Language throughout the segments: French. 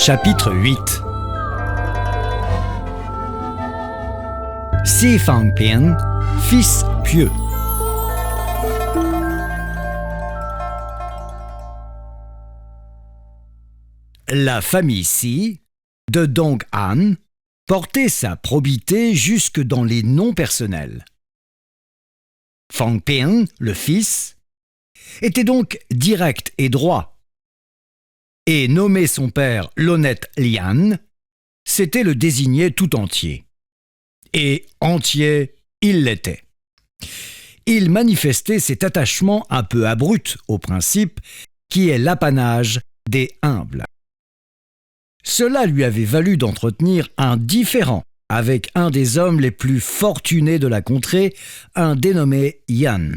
Chapitre 8. Si Fangpin, fils pieux. La famille Si, de Dong Han, portait sa probité jusque dans les noms personnels. Fangpin, le fils, était donc direct et droit. Et nommer son père l'honnête Lian, c'était le désigner tout entier. Et entier, il l'était. Il manifestait cet attachement un peu abrupt au principe qui est l'apanage des humbles. Cela lui avait valu d'entretenir un différend avec un des hommes les plus fortunés de la contrée, un dénommé Yan,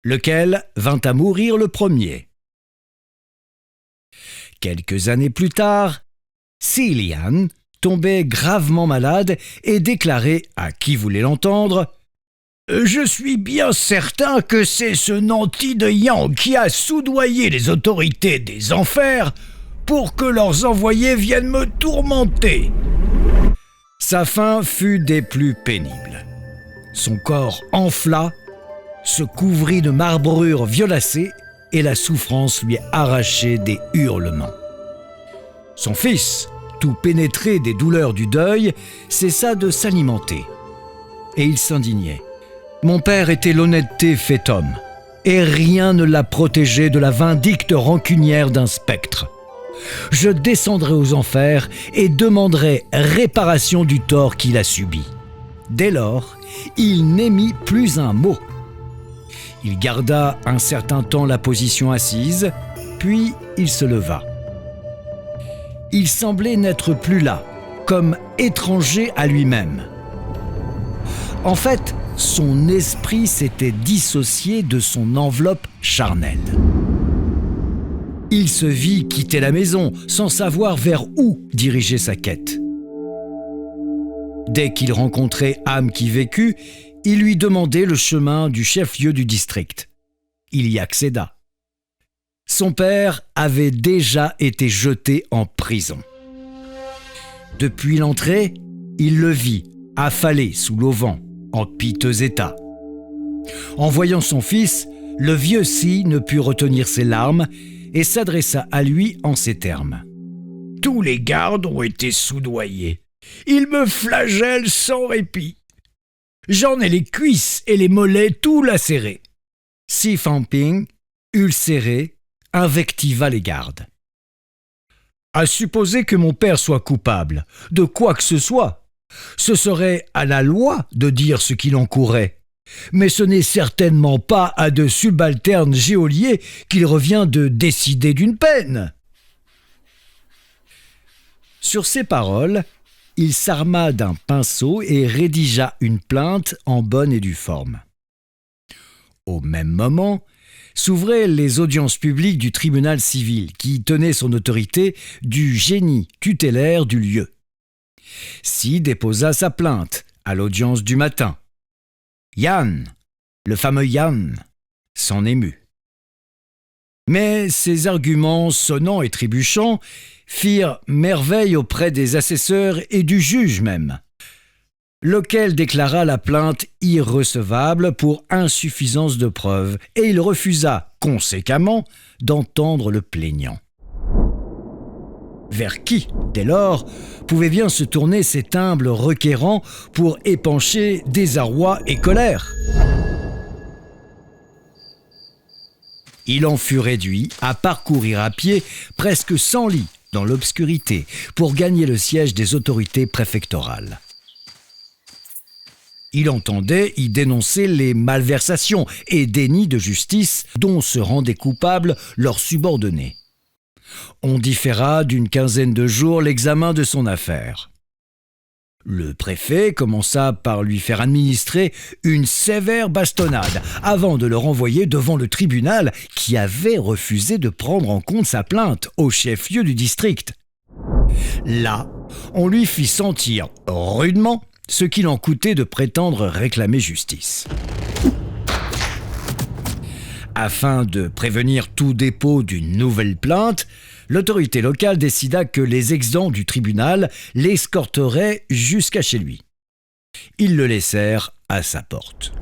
lequel vint à mourir le premier. Quelques années plus tard, Si Lian tombait gravement malade et déclarait à qui voulait l'entendre « Je suis bien certain que c'est ce nanti de Yang qui a soudoyé les autorités des enfers pour que leurs envoyés viennent me tourmenter. » Sa fin fut des plus pénibles. Son corps enfla, se couvrit de marbrures violacées et la souffrance lui arrachait des hurlements. Son fils, tout pénétré des douleurs du deuil, cessa de s'alimenter. Et il s'indignait. Mon père était l'honnêteté fait homme, et rien ne l'a protégé de la vindicte rancunière d'un spectre. Je descendrai aux enfers et demanderai réparation du tort qu'il a subi. Dès lors, il n'émit plus un mot. Il garda un certain temps la position assise, puis il se leva. Il semblait n'être plus là, comme étranger à lui-même. En fait, son esprit s'était dissocié de son enveloppe charnelle. Il se vit quitter la maison sans savoir vers où diriger sa quête. Dès qu'il rencontrait âme qui vécut, il lui demandait le chemin du chef-lieu du district. Il y accéda. Son père avait déjà été jeté en prison. Depuis l'entrée, il le vit affalé sous l'auvent, en piteux état. En voyant son fils, le vieux Si ne put retenir ses larmes et s'adressa à lui en ces termes. « Tous les gardes ont été soudoyés. Ils me flagellent sans répit. J'en ai les cuisses et les mollets tout lacérés. » Si Fangpin, ulcéré, invectiva les gardes. « À supposer que mon père soit coupable, de quoi que ce soit, ce serait à la loi de dire ce qu'il encourait. Mais ce n'est certainement pas à de subalternes geôliers qu'il revient de décider d'une peine. » Sur ces paroles, il s'arma d'un pinceau et rédigea une plainte en bonne et due forme. Au même moment, s'ouvraient les audiences publiques du tribunal civil qui tenait son autorité du génie tutélaire du lieu. Si déposa sa plainte à l'audience du matin. Yan, le fameux Yan, s'en émut. Mais ses arguments sonnants et trébuchants firent merveille auprès des assesseurs et du juge même, lequel déclara la plainte irrecevable pour insuffisance de preuves, et il refusa conséquemment d'entendre le plaignant. Vers qui, dès lors, pouvait bien se tourner cet humble requérant pour épancher désarroi et colère? Il en fut réduit à parcourir à pied presque 100 lis dans l'obscurité pour gagner le siège des autorités préfectorales. Il entendait y dénoncer les malversations et dénis de justice dont se rendaient coupables leurs subordonnés. On différa d'une quinzaine de jours l'examen de son affaire. Le préfet commença par lui faire administrer une sévère bastonnade avant de le renvoyer devant le tribunal qui avait refusé de prendre en compte sa plainte au chef-lieu du district. Là, on lui fit sentir rudement ce qu'il en coûtait de prétendre réclamer justice. Afin de prévenir tout dépôt d'une nouvelle plainte, l'autorité locale décida que les exempts du tribunal l'escorteraient jusqu'à chez lui. Ils le laissèrent à sa porte.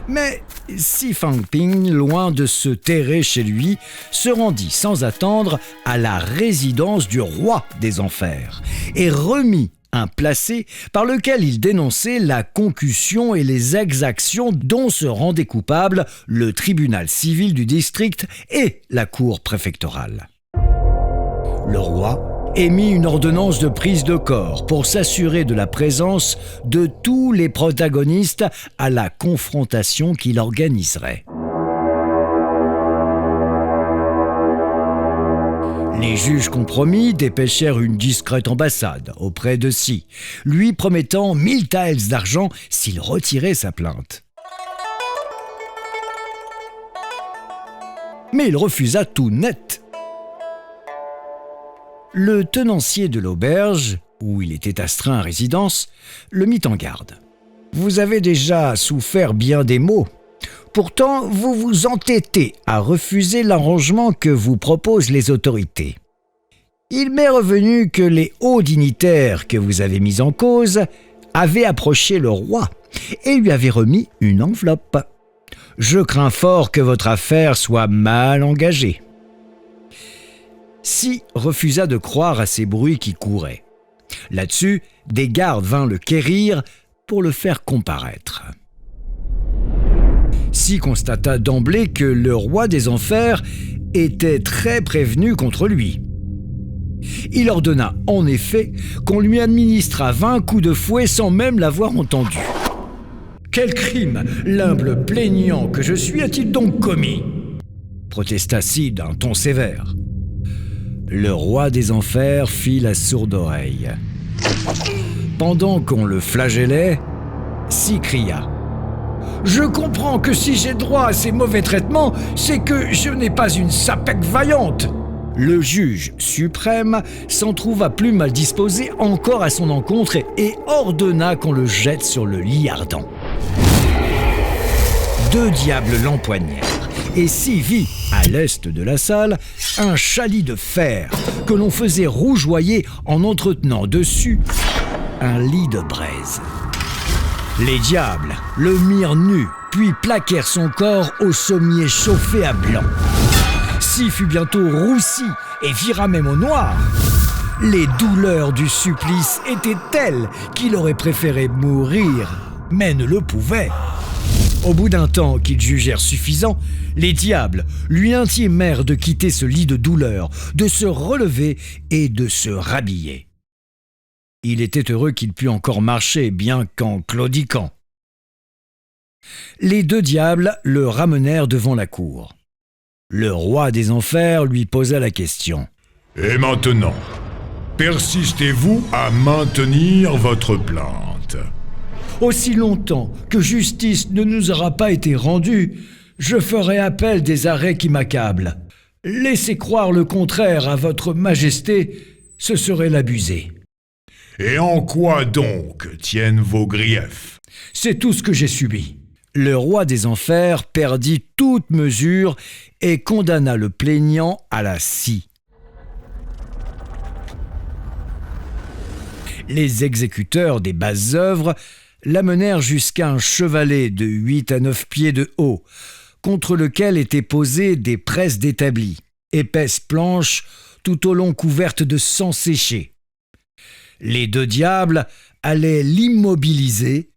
Mais Si Fangping, loin de se terrer chez lui, se rendit sans attendre à la résidence du roi des enfers et remit un placet par lequel il dénonçait la concussion et les exactions dont se rendaient coupables le tribunal civil du district et la cour préfectorale. Le roi émit une ordonnance de prise de corps pour s'assurer de la présence de tous les protagonistes à la confrontation qu'il organiserait. Les juges compromis dépêchèrent une discrète ambassade auprès de Si, lui promettant 1000 taels d'argent s'il retirait sa plainte. Mais il refusa tout net. Le tenancier de l'auberge, où il était astreint à résidence, le mit en garde. « Vous avez déjà souffert bien des maux. Pourtant, vous vous entêtez à refuser l'arrangement que vous proposent les autorités. Il m'est revenu que les hauts dignitaires que vous avez mis en cause avaient approché le roi et lui avaient remis une enveloppe. Je crains fort que votre affaire soit mal engagée. » Si refusa de croire à ces bruits qui couraient. Là-dessus, des gardes vinrent le quérir pour le faire comparaître. Si constata d'emblée que le roi des enfers était très prévenu contre lui. Il ordonna en effet qu'on lui administrât 20 coups de fouet sans même l'avoir entendu. « Quel crime l'humble plaignant que je suis a-t-il donc commis ?» protesta Si d'un ton sévère. Le roi des enfers fit la sourde oreille. Pendant qu'on le flagellait, Si cria « Je comprends que si j'ai droit à ces mauvais traitements, c'est que je n'ai pas une sapèque vaillante !» Le juge suprême s'en trouva plus mal disposé encore à son encontre et ordonna qu'on le jette sur le lit ardent. 2 diables l'empoignèrent. Et Si vit, à l'est de la salle, un chalis de fer que l'on faisait rougeoyer en entretenant dessus un lit de braise. Les diables le mirent nu, puis plaquèrent son corps au sommier chauffé à blanc. Si fut bientôt roussi et vira même au noir. Les douleurs du supplice étaient telles qu'il aurait préféré mourir, mais ne le pouvait. Au bout d'un temps qu'ils jugèrent suffisant, les diables lui intimèrent de quitter ce lit de douleur, de se relever et de se rhabiller. Il était heureux qu'il pût encore marcher, bien qu'en claudiquant. Les 2 diables le ramenèrent devant la cour. Le roi des enfers lui posa la question. « Et maintenant, persistez-vous à maintenir votre plainte ? » Aussi longtemps que justice ne nous aura pas été rendue, je ferai appel des arrêts qui m'accablent. Laisser croire le contraire à votre majesté, ce serait l'abuser. Et en quoi donc tiennent vos griefs ? C'est tout ce que j'ai subi. Le roi des enfers perdit toute mesure et condamna le plaignant à la scie. Les exécuteurs des basses œuvres l'amenèrent jusqu'à un chevalet de 8 à 9 pieds de haut, contre lequel étaient posées des presses d'établi, épaisses planches tout au long couvertes de sang séché. Les 2 diables allaient l'immobiliser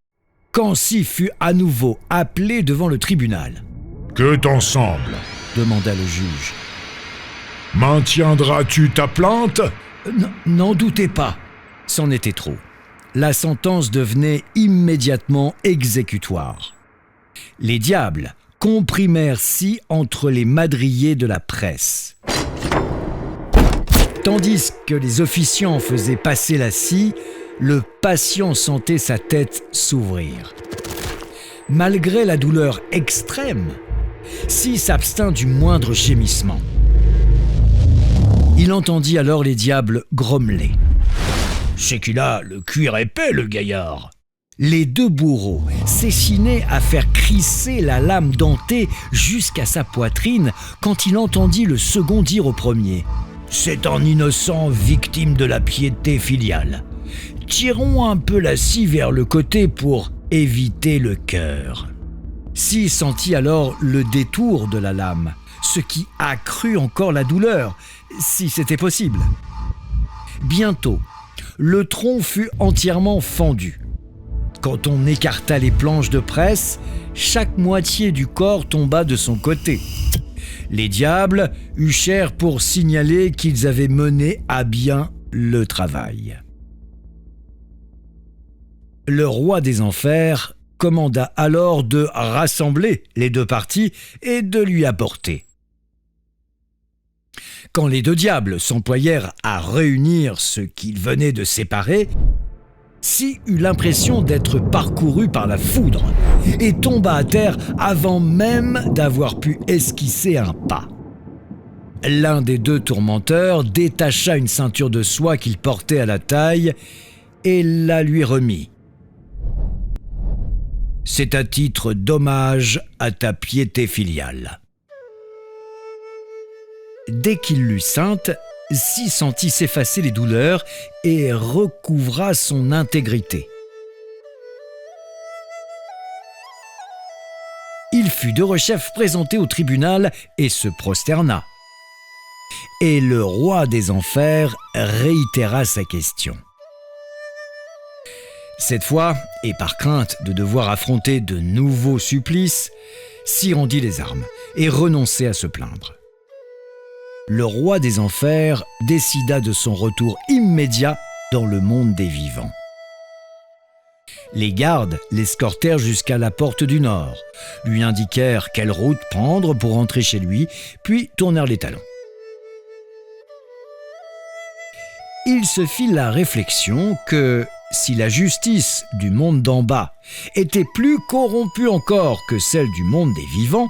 quand Si fut à nouveau appelé devant le tribunal. « Que t'en semble ?» demanda le juge. « Maintiendras-tu ta plainte ?» N'en doutez pas, c'en était trop. La sentence devenait immédiatement exécutoire. Les diables comprimèrent Si entre les madriers de la presse. Tandis que les officiants faisaient passer la scie, le patient sentait sa tête s'ouvrir. Malgré la douleur extrême, Si s'abstint du moindre gémissement. Il entendit alors les diables grommeler. « C'est qu'il a le cuir épais, le gaillard !» Les deux bourreaux s'échinaient à faire crisser la lame dentée jusqu'à sa poitrine quand il entendit le second dire au premier « C'est un innocent victime de la piété filiale. Tirons un peu la scie vers le côté pour éviter le cœur. » Si sentit alors le détour de la lame, ce qui accrut encore la douleur, si c'était possible. Bientôt, le tronc fut entièrement fendu. Quand on écarta les planches de presse, chaque moitié du corps tomba de son côté. Les diables huchèrent pour signaler qu'ils avaient mené à bien le travail. Le roi des enfers commanda alors de rassembler les deux parties et de lui apporter. Quand les deux diables s'employèrent à réunir ce qu'ils venaient de séparer, Si eut l'impression d'être parcouru par la foudre et tomba à terre avant même d'avoir pu esquisser un pas. L'un des deux tourmenteurs détacha une ceinture de soie qu'il portait à la taille et la lui remit. « C'est à titre d'hommage à ta piété filiale. » Dès qu'il l'eut ceinte, Si sentit s'effacer les douleurs et recouvra son intégrité. Il fut derechef présenté au tribunal et se prosterna. Et le roi des enfers réitéra sa question. Cette fois, et par crainte de devoir affronter de nouveaux supplices, s'y rendit les armes et renonçait à se plaindre. Le roi des enfers décida de son retour immédiat dans le monde des vivants. Les gardes l'escortèrent jusqu'à la porte du nord, lui indiquèrent quelle route prendre pour rentrer chez lui, puis tournèrent les talons. Il se fit la réflexion que, si la justice du monde d'en bas était plus corrompue encore que celle du monde des vivants,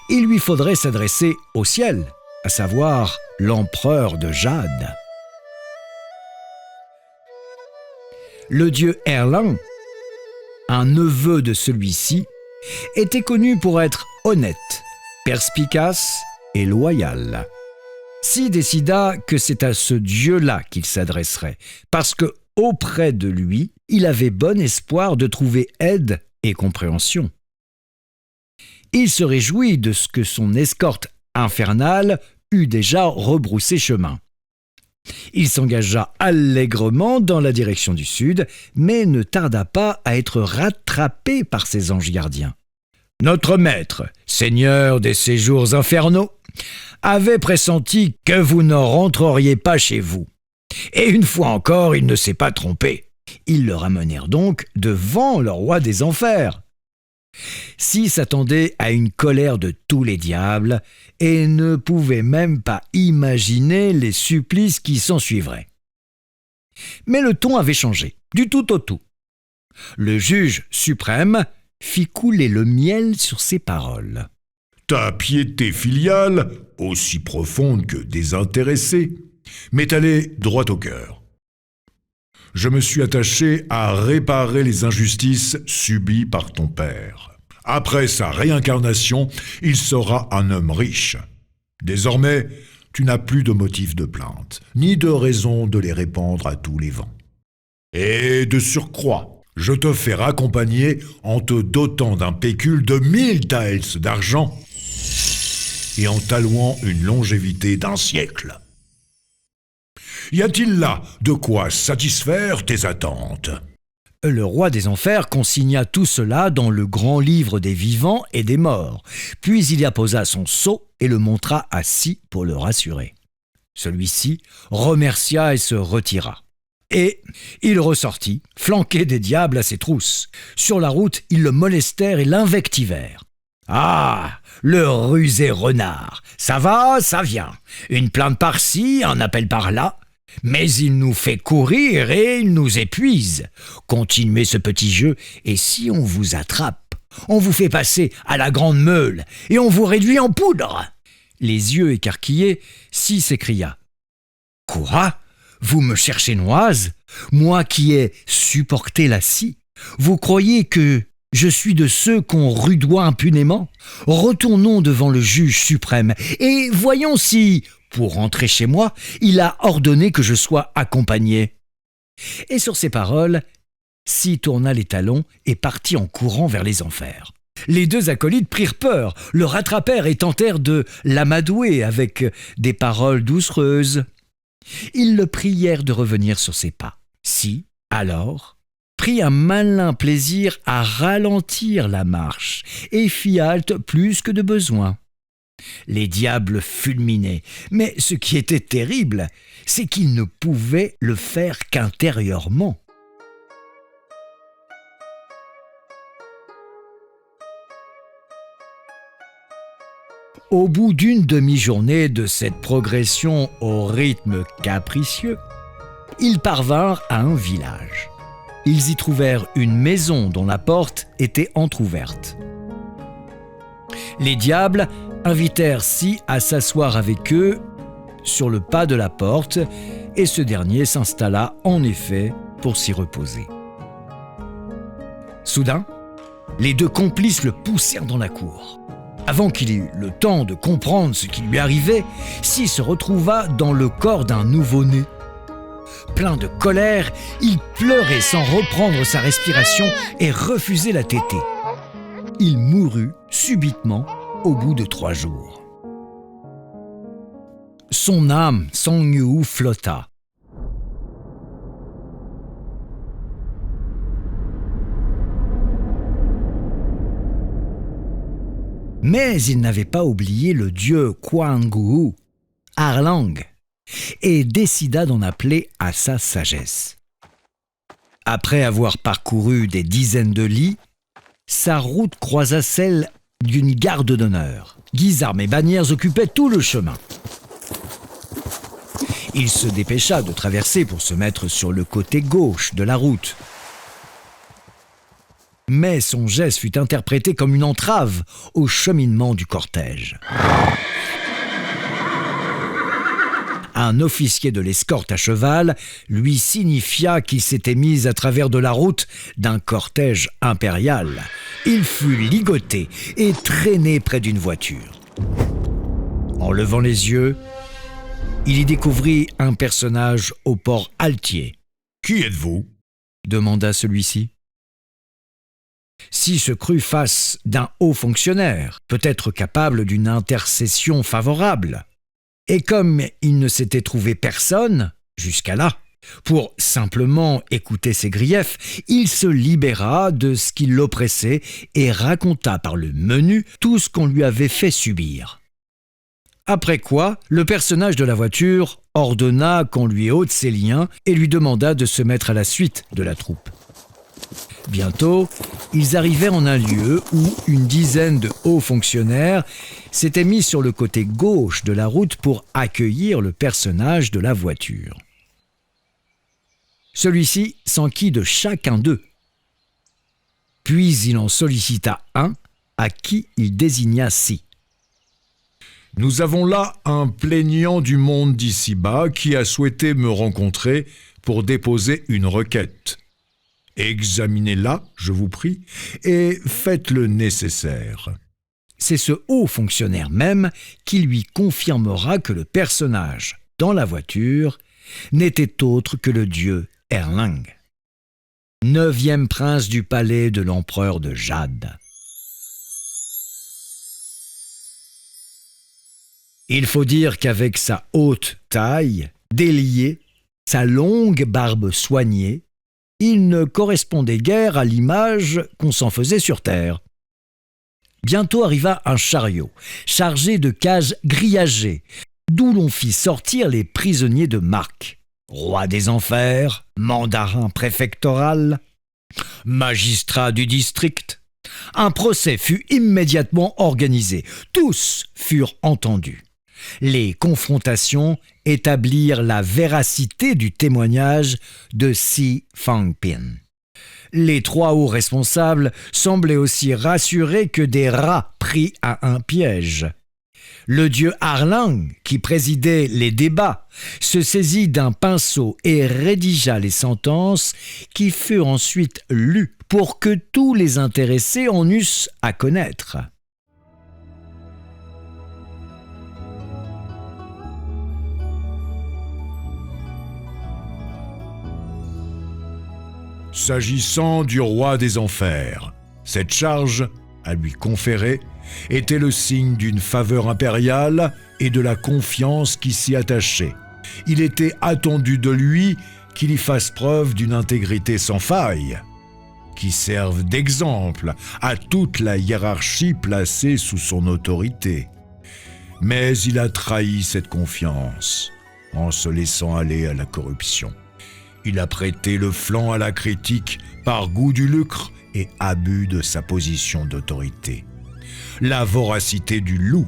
il lui faudrait s'adresser au ciel, à savoir l'empereur de Jade. Le dieu Erlin, un neveu de celui-ci, était connu pour être honnête, perspicace et loyal. Si décida que c'est à ce dieu-là qu'il s'adresserait, parce que auprès de lui, il avait bon espoir de trouver aide et compréhension. Il se réjouit de ce que son escorte infernale eut déjà rebroussé chemin. Il s'engagea allègrement dans la direction du sud, mais ne tarda pas à être rattrapé par ses anges gardiens. Notre maître, seigneur des séjours infernaux, avait pressenti que vous ne rentreriez pas chez vous. Et une fois encore, il ne s'est pas trompé. Ils le ramenèrent donc devant le roi des enfers. Si s'attendait à une colère de tous les diables et ne pouvait même pas imaginer les supplices qui s'ensuivraient. Mais le ton avait changé, du tout au tout. Le juge suprême fit couler le miel sur ses paroles. Ta piété filiale, aussi profonde que désintéressée, m'est allée droit au cœur. Je me suis attaché à réparer les injustices subies par ton père. Après sa réincarnation, il sera un homme riche. Désormais, tu n'as plus de motif de plainte, ni de raison de les répandre à tous les vents. Et de surcroît, je te fais raccompagner en te dotant d'un pécule de 1000 taels d'argent et en t'allouant une longévité d'1 siècle. Y a-t-il là de quoi satisfaire tes attentes ? Le roi des enfers consigna tout cela dans le grand livre des vivants et des morts, puis il y apposa son sceau et le montra à Si pour le rassurer. Celui-ci remercia et se retira. Et il ressortit, flanqué des diables à ses trousses. Sur la route, ils le molestèrent et l'invectivèrent. « Ah, le rusé renard, ça va, ça vient. Une plainte par-ci, un appel par-là. Mais il nous fait courir et il nous épuise. Continuez ce petit jeu et si on vous attrape, on vous fait passer à la grande meule et on vous réduit en poudre. » Les yeux écarquillés, Si s'écria. « Quoi ? Vous me cherchez noise ? Moi qui ai supporté la scie, Vous croyez que je suis de ceux qu'on rudoie impunément? Retournons devant le juge suprême et voyons si, pour rentrer chez moi, il a ordonné que je sois accompagné. » Et sur ces paroles, Sy tourna les talons et partit en courant vers les enfers. Les deux acolytes prirent peur, le rattrapèrent et tentèrent de l'amadouer avec des paroles doucereuses. Ils le prièrent de revenir sur ses pas. Sy, alors, prit un malin plaisir à ralentir la marche et fit halte plus que de besoin. Les diables fulminaient, mais ce qui était terrible, c'est qu'ils ne pouvaient le faire qu'intérieurement. Au bout d'une demi-journée de cette progression au rythme capricieux, ils parvinrent à un village. Ils y trouvèrent une maison dont la porte était entr'ouverte. Les diables invitèrent Sy à s'asseoir avec eux sur le pas de la porte et ce dernier s'installa en effet pour s'y reposer. Soudain, les deux complices le poussèrent dans la cour. Avant qu'il eût le temps de comprendre ce qui lui arrivait, Sy se retrouva dans le corps d'un nouveau-né. Plein de colère, il pleurait sans reprendre sa respiration et refusait la tétée. Il mourut subitement au bout de 3 jours. Son âme, Song-yu, flotta. Mais il n'avait pas oublié le dieu Kwang-gu, Arlang, et décida d'en appeler à sa sagesse. Après avoir parcouru des dizaines de lits, sa route croisa celle d'une garde d'honneur. Guisarmes et bannières occupaient tout le chemin. Il se dépêcha de traverser pour se mettre sur le côté gauche de la route. Mais son geste fut interprété comme une entrave au cheminement du cortège. Un officier de l'escorte à cheval lui signifia qu'il s'était mis à travers de la route d'un cortège impérial. Il fut ligoté et traîné près d'une voiture. En levant les yeux, il y découvrit un personnage au port altier. « Qui êtes-vous » demanda celui-ci. Sy se crut face d'un haut fonctionnaire, peut-être capable d'une intercession favorable. Et comme il ne s'était trouvé personne, jusqu'à là, pour simplement écouter ses griefs, il se libéra de ce qui l'oppressait et raconta par le menu tout ce qu'on lui avait fait subir. Après quoi, le personnage de la voiture ordonna qu'on lui ôte ses liens et lui demanda de se mettre à la suite de la troupe. Bientôt, ils arrivèrent en un lieu où une dizaine de hauts fonctionnaires s'étaient mis sur le côté gauche de la route pour accueillir le personnage de la voiture. Celui-ci s'enquit de chacun d'eux. Puis il en sollicita un à qui il désigna Sy. « Nous avons là un plaignant du monde d'ici-bas qui a souhaité me rencontrer pour déposer une requête. Examinez-la, je vous prie, et faites le nécessaire. » C'est ce haut fonctionnaire même qui lui confirmera que le personnage dans la voiture n'était autre que le dieu Erlang, 9e prince du palais de l'empereur de Jade. Il faut dire qu'avec sa haute taille, déliée, sa longue barbe soignée, il ne correspondait guère à l'image qu'on s'en faisait sur terre. Bientôt arriva un chariot, chargé de cages grillagées, d'où l'on fit sortir les prisonniers de marque. Roi des enfers, mandarin préfectoral, magistrat du district. Un procès fut immédiatement organisé. Tous furent entendus. Les confrontations établirent la véracité du témoignage de Sy Fangpin. Les 3 hauts responsables semblaient aussi rassurés que des rats pris à un piège. Le dieu Arlang, qui présidait les débats, se saisit d'un pinceau et rédigea les sentences qui furent ensuite lues pour que tous les intéressés en eussent à connaître. S'agissant du roi des enfers, cette charge, à lui conférer, était le signe d'une faveur impériale et de la confiance qui s'y attachait. Il était attendu de lui qu'il y fasse preuve d'une intégrité sans faille, qui serve d'exemple à toute la hiérarchie placée sous son autorité. Mais il a trahi cette confiance en se laissant aller à la corruption. Il a prêté le flanc à la critique par goût du lucre et abus de sa position d'autorité. La voracité du loup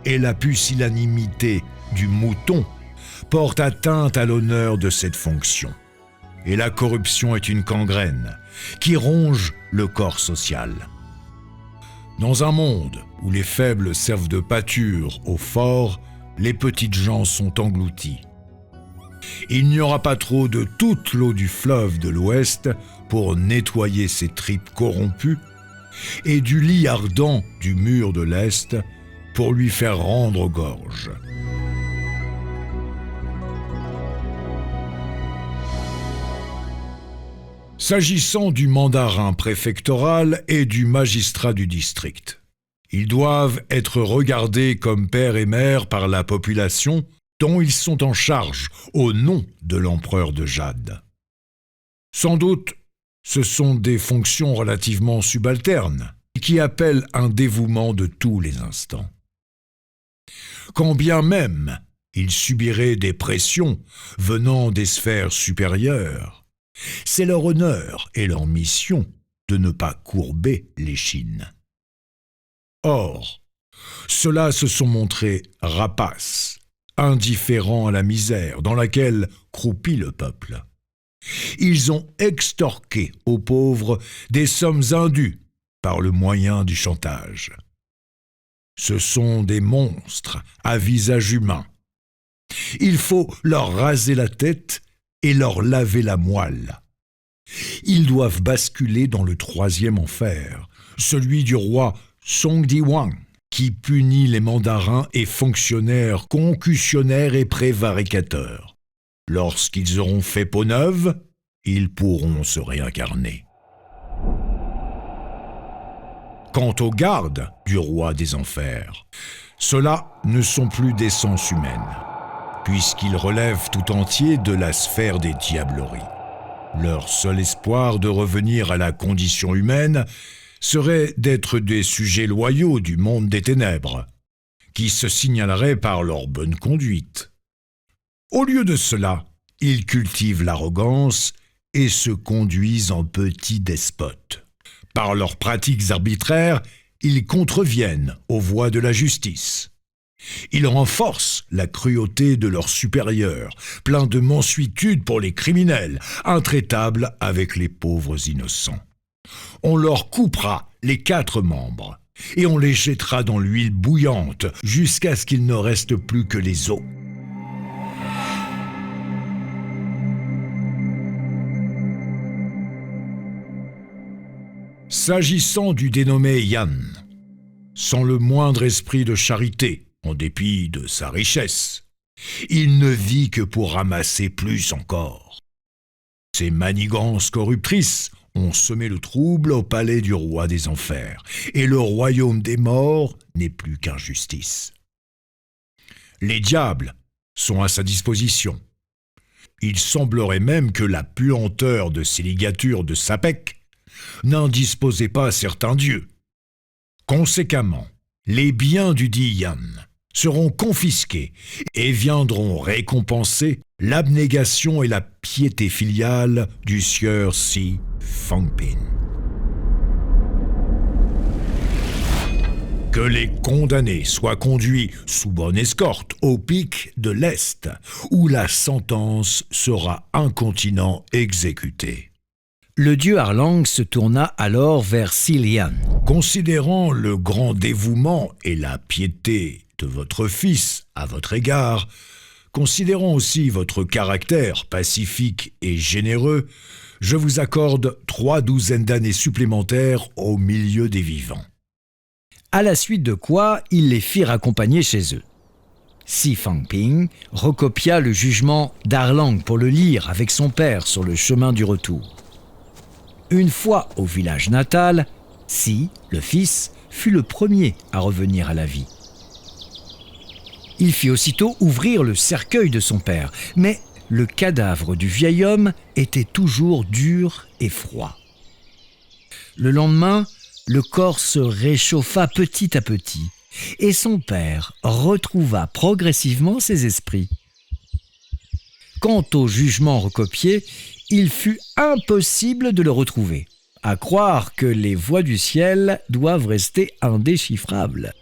et la pusillanimité du mouton portent atteinte à l'honneur de cette fonction. Et la corruption est une gangrène qui ronge le corps social. Dans un monde où les faibles servent de pâture aux forts, les petites gens sont engloutis. Il n'y aura pas trop de toute l'eau du fleuve de l'Ouest pour nettoyer ses tripes corrompues et du lit ardent du mur de l'Est pour lui faire rendre gorge. S'agissant du mandarin préfectoral et du magistrat du district, ils doivent être regardés comme père et mère par la population dont ils sont en charge au nom de l'empereur de Jade. Sans doute, ce sont des fonctions relativement subalternes qui appellent un dévouement de tous les instants. Quand bien même ils subiraient des pressions venant des sphères supérieures, c'est leur honneur et leur mission de ne pas courber l'échine. Or, ceux-là se sont montrés rapaces, indifférents à la misère dans laquelle croupit le peuple. Ils ont extorqué aux pauvres des sommes indues par le moyen du chantage. Ce sont des monstres à visage humain. Il faut leur raser la tête et leur laver la moelle. Ils doivent basculer dans le troisième enfer, celui du roi Songdi-Wang, qui punit les mandarins et fonctionnaires concussionnaires et prévaricateurs. Lorsqu'ils auront fait peau neuve, ils pourront se réincarner. Quant aux gardes du roi des enfers, ceux-là ne sont plus d'essence humaine, puisqu'ils relèvent tout entier de la sphère des diableries. Leur seul espoir de revenir à la condition humaine serait d'être des sujets loyaux du monde des ténèbres, qui se signaleraient par leur bonne conduite. Au lieu de cela, ils cultivent l'arrogance et se conduisent en petits despotes. Par leurs pratiques arbitraires, ils contreviennent aux voies de la justice. Ils renforcent la cruauté de leurs supérieurs, pleins de mansuétude pour les criminels, intraitables avec les pauvres innocents. On leur coupera les 4 membres et on les jettera dans l'huile bouillante jusqu'à ce qu'il ne reste plus que les os. S'agissant du dénommé Yan, sans le moindre esprit de charité, en dépit de sa richesse, il ne vit que pour ramasser plus encore. Ses manigances corruptrices ont semé le trouble au palais du roi des enfers, et le royaume des morts n'est plus qu'injustice. Les diables sont à sa disposition. Il semblerait même que la puanteur de ces ligatures de Sapek n'en disposait pas certains dieux. Conséquemment, les biens du dit Yan seront confisqués et viendront récompenser l'abnégation et la piété filiale du sieur Si Fangpin. Que les condamnés soient conduits sous bonne escorte au pic de l'Est, où la sentence sera incontinent exécutée. Le dieu Arlang se tourna alors vers Silian. Considérant le grand dévouement et la piété de votre fils à votre égard, Considérant aussi votre caractère pacifique et généreux, je vous accorde 3 douzaines d'années supplémentaires au milieu des vivants. » À la suite de quoi, ils les firent accompagner chez eux. Si Fangping recopia le jugement d'Arlang pour le lire avec son père sur le chemin du retour. Une fois au village natal, Si, le fils, fut le premier à revenir à la vie. Il fit aussitôt ouvrir le cercueil de son père, mais le cadavre du vieil homme était toujours dur et froid. Le lendemain, le corps se réchauffa petit à petit, et son père retrouva progressivement ses esprits. Quant au jugement recopié, il fut impossible de le retrouver, à croire que les voix du ciel doivent rester indéchiffrables.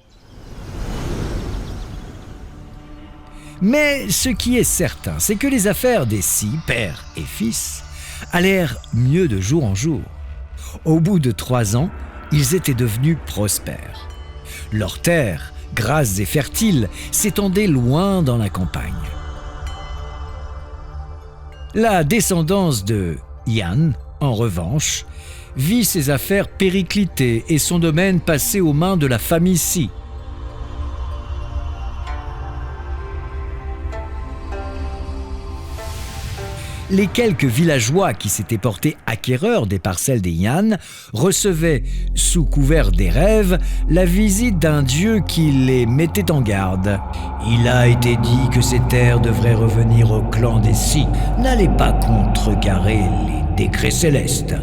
Mais ce qui est certain, c'est que les affaires des Si, père et fils, allèrent mieux de jour en jour. Au bout de 3 ans, ils étaient devenus prospères. Leurs terres, grasses et fertiles, s'étendaient loin dans la campagne. La descendance de Yan, en revanche, vit ses affaires péricliter et son domaine passer aux mains de la famille Si. Les quelques villageois qui s'étaient portés acquéreurs des parcelles des Yan recevaient, sous couvert des rêves, la visite d'un dieu qui les mettait en garde. Il a été dit que ces terres devraient revenir au clan des Si. N'allez pas contrecarrer les décrets célestes.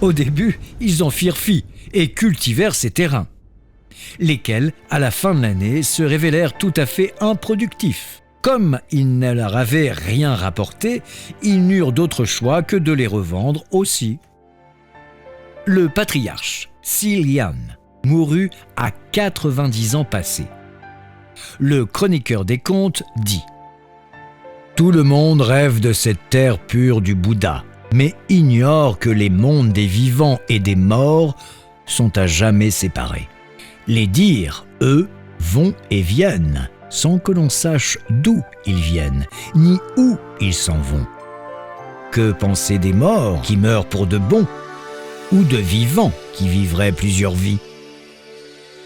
Au début, ils en firent fi et cultivèrent ces terrains, lesquels, à la fin de l'année, se révélèrent tout à fait improductifs. Comme ils ne leur avaient rien rapporté, ils n'eurent d'autre choix que de les revendre aussi. Le patriarche, Si Lian, mourut à 90 ans passés. Le chroniqueur des contes dit « Tout le monde rêve de cette terre pure du Bouddha, mais ignore que les mondes des vivants et des morts sont à jamais séparés. Les dires, eux, vont et viennent, sans que l'on sache d'où ils viennent, ni où ils s'en vont. Que penser des morts qui meurent pour de bon, ou de vivants qui vivraient plusieurs vies?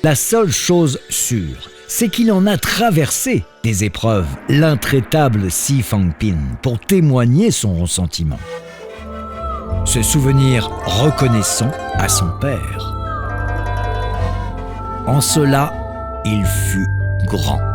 La seule chose sûre, c'est qu'il en a traversé des épreuves, l'intraitable Si Fangpin, pour témoigner son ressentiment. Se souvenir reconnaissant à son père. En cela, il fut grand.